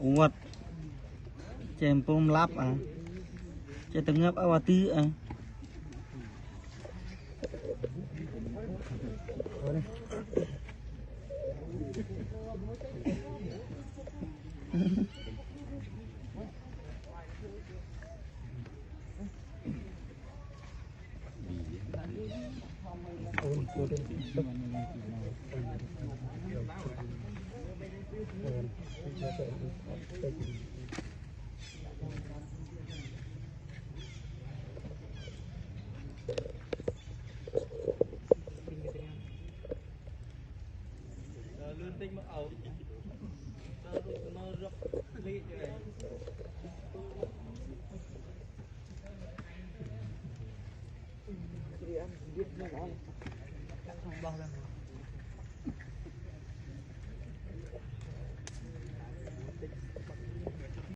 uất chèm pom lắp à chè từng ngấp áo tí à tinh mà ẩu nó rập ly như này đi ăn biết nó không bao lần